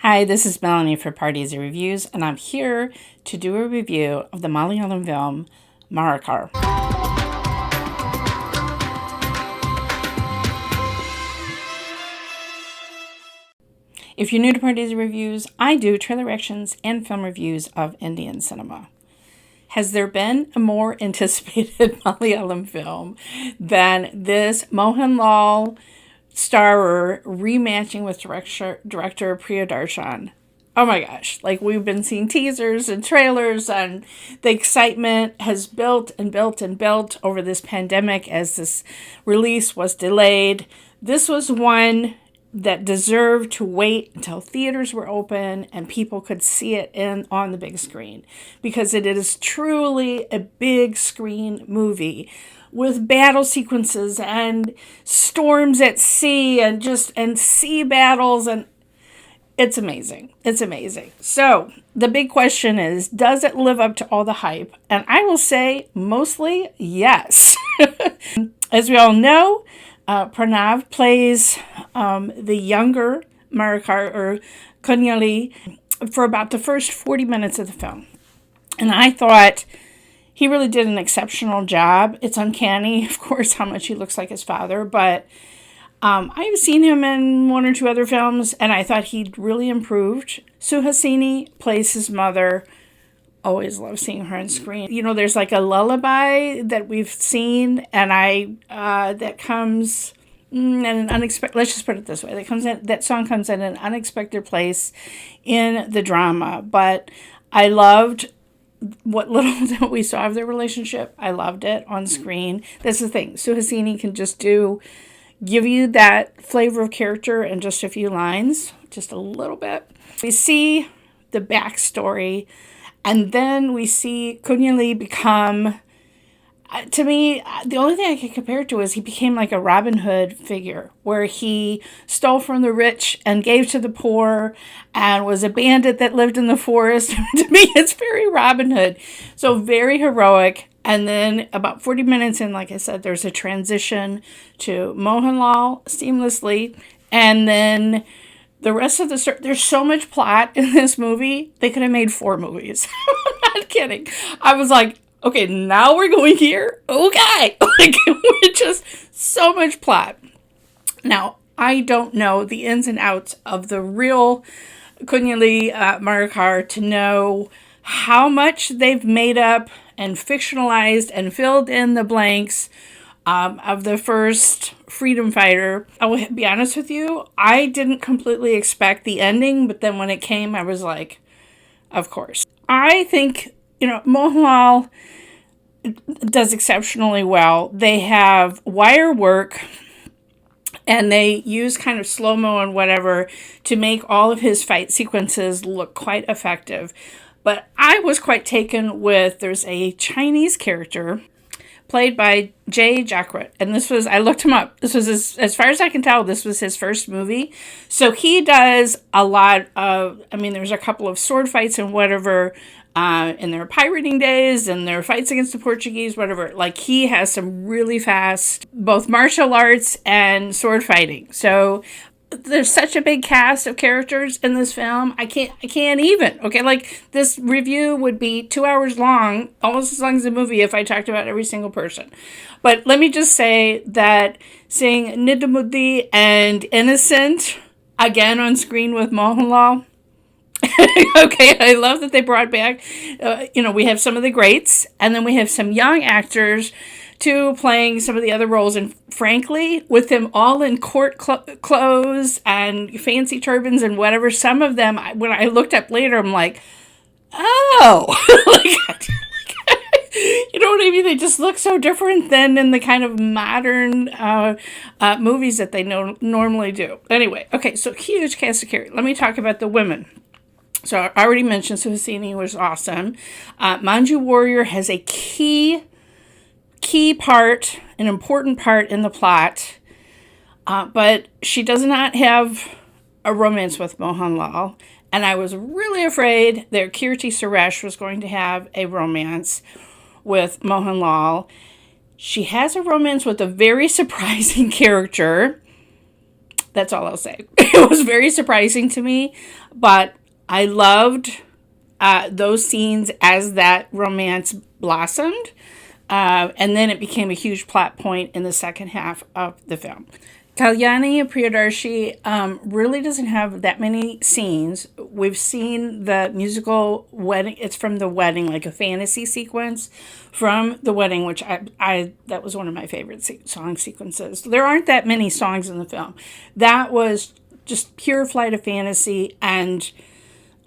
Hi, this is Melanie for Pardesi Reviews, and I'm here to do a review of the Malayalam film Marakkar. If you're new to Pardesi Reviews, I do trailer reactions and film reviews of Indian cinema. Has there been a more anticipated Malayalam film than this Mohanlal starer rematching with director Priyadarshan? Oh my gosh, like we've been seeing teasers and trailers, and the excitement has built and built and built over this pandemic as this release was delayed. This was one that deserved to wait until theaters were open and people could see it on the big screen, because it is truly a big screen movie with battle sequences and storms at sea and sea battles, and it's amazing. It's amazing. So the big question is, does it live up to all the hype? And I will say mostly yes. As we all know, Pranav plays the younger Marakkar, or Kunjali, for about the first 40 minutes of the film. And I thought he really did an exceptional job. It's uncanny, of course, how much he looks like his father, but I've seen him in one or two other films, and I thought he'd really improved. Suhasini plays his mother. Always love seeing her on screen. You know, there's like a lullaby that we've seen, and that comes in an unexpected. Let's just put it this way: that song comes in an unexpected place in the drama. But I loved what little that we saw of their relationship. I loved it on screen. That's the thing. Suhasini can just give you that flavor of character in just a few lines, just a little bit. We see the backstory. And then we see Kunjali become, to me, the only thing I can compare it to is he became like a Robin Hood figure, where he stole from the rich and gave to the poor and was a bandit that lived in the forest. To me, it's very Robin Hood. So very heroic. And then about 40 minutes in, like I said, there's a transition to Mohanlal seamlessly. And then the rest of the story, there's so much plot in this movie, they could have made 4 movies. I'm not kidding. I was like, okay, now we're going here? Okay. Like, we're just so much plot. Now, I don't know the ins and outs of the real Kunjali Marakkar to know how much they've made up and fictionalized and filled in the blanks of the first freedom fighter. I will be honest with you, I didn't completely expect the ending, but then when it came, I was like, of course. I think, Mohanlal does exceptionally well. They have wire work, and they use kind of slow-mo and whatever to make all of his fight sequences look quite effective. But I was quite taken with, there's a Chinese character played by Jakkrit. And I looked him up. This was as far as I can tell, this was his first movie. So he does a lot of, there's a couple of sword fights and whatever in their pirating days and their fights against the Portuguese, whatever. Like, he has some really fast, both martial arts and sword fighting. So there's such a big cast of characters in this film. I can't even. Okay, like, this review would be 2 hours long, almost as long as the movie, if I talked about every single person. But let me just say that seeing Nedumudi and Innocent again on screen with Mohanlal. Okay, I love that they brought back, we have some of the greats, and then we have some young actors to playing some of the other roles. And frankly, with them all in court clothes and fancy turbans and whatever, some of them, when I looked up later, I'm like, oh, you know what I mean? They just look so different than in the kind of modern movies that they normally do. Anyway, okay, so huge cast of characters. Let me talk about the women. So I already mentioned Suhasini was awesome. Manju Warrier has a key part, an important part in the plot, but she does not have a romance with Mohanlal, and I was really afraid that Keerthy Suresh was going to have a romance with Mohanlal. She has a romance with a very surprising character That's all I'll say. It was very surprising to me, but I loved those scenes as that romance blossomed. And then it became a huge plot point in the second half of the film. Kalyani Priyadarshi really doesn't have that many scenes. We've seen the musical wedding. It's from the wedding, like a fantasy sequence from the wedding, which I that was one of my favorite song sequences. There aren't that many songs in the film. That was just pure flight of fantasy. And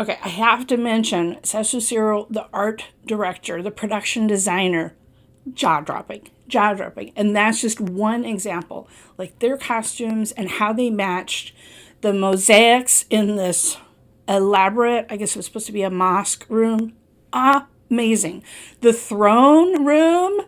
okay, I have to mention Seshu Cyril, the art director, the production designer, jaw-dropping. And that's just one example. Like their costumes and how they matched the mosaics in this elaborate, I guess it was supposed to be a mosque room. Amazing. The throne room.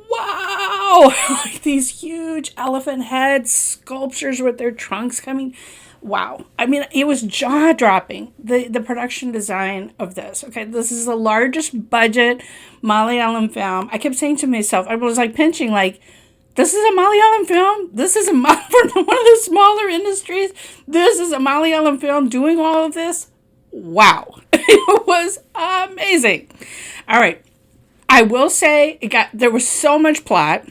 Wow. Like these huge elephant head sculptures with their trunks coming. Wow. I mean, it was jaw-dropping, the production design of this. Okay, this is the largest budget Malayalam film. I kept saying to myself, I was like pinching, like, this is a Malayalam film? This is for one of the smaller industries? This is a Malayalam film doing all of this? Wow. It was amazing. All right. I will say, there was so much plot.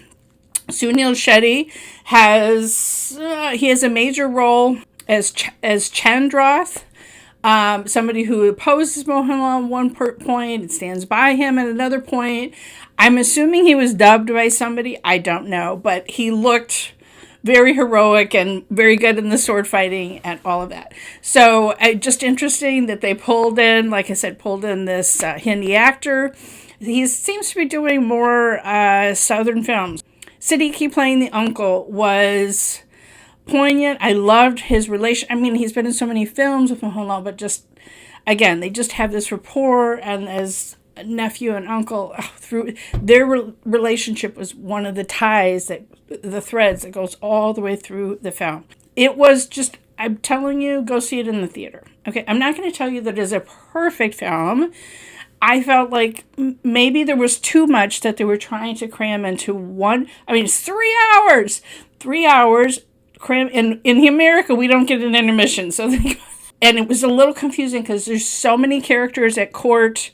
Suniel Shetty has a major role as Chandrath, somebody who opposes Mohanlal at one point and stands by him at another point. I'm assuming he was dubbed by somebody. I don't know, but he looked very heroic and very good in the sword fighting and all of that. So just interesting that they pulled in, like I said, this Hindi actor. He seems to be doing more Southern films. Siddique playing the uncle was poignant. I loved his relation. I mean, he's been in so many films with Mohanlal, but just, again, they just have this rapport, and as nephew and uncle, through their relationship was one of the the threads that goes all the way through the film. It was just, I'm telling you, go see it in the theater. Okay, I'm not going to tell you that it is a perfect film. I felt like maybe there was too much that they were trying to cram into one. I mean, it's 3 hours. 3 hours. In America, we don't get an intermission, and it was a little confusing because there's so many characters at court.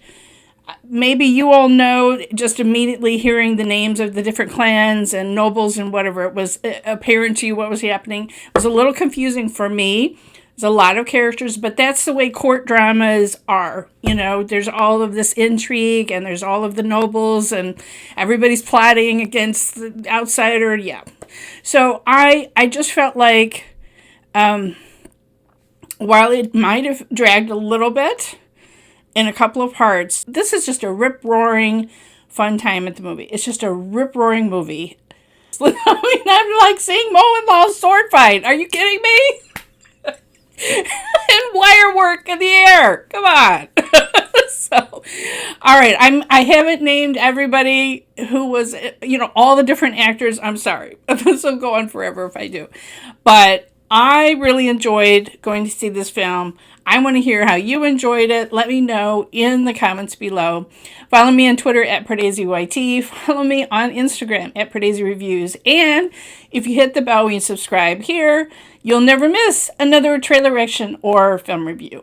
Maybe you all know, just immediately hearing the names of the different clans and nobles and whatever, it was apparent to you what was happening. It was a little confusing for me. There's a lot of characters, but that's the way court dramas are. You know, there's all of this intrigue, and there's all of the nobles, and everybody's plotting against the outsider. Yeah. So I just felt like, while it might have dragged a little bit in a couple of parts, this is just a rip-roaring fun time at the movie. It's just a rip-roaring movie. I mean, I'm like seeing Mohanlal's sword fight. Are you kidding me? And wire work in the air. Come on. So, all right. I haven't named everybody who was, all the different actors. I'm sorry. This will go on forever if I do. But I really enjoyed going to see this film. I want to hear how you enjoyed it. Let me know in the comments below. Follow me on Twitter at PardesiYT. Follow me on Instagram at Pardesi Reviews. And if you hit the bell when you subscribe here, you'll never miss another trailer reaction or film review.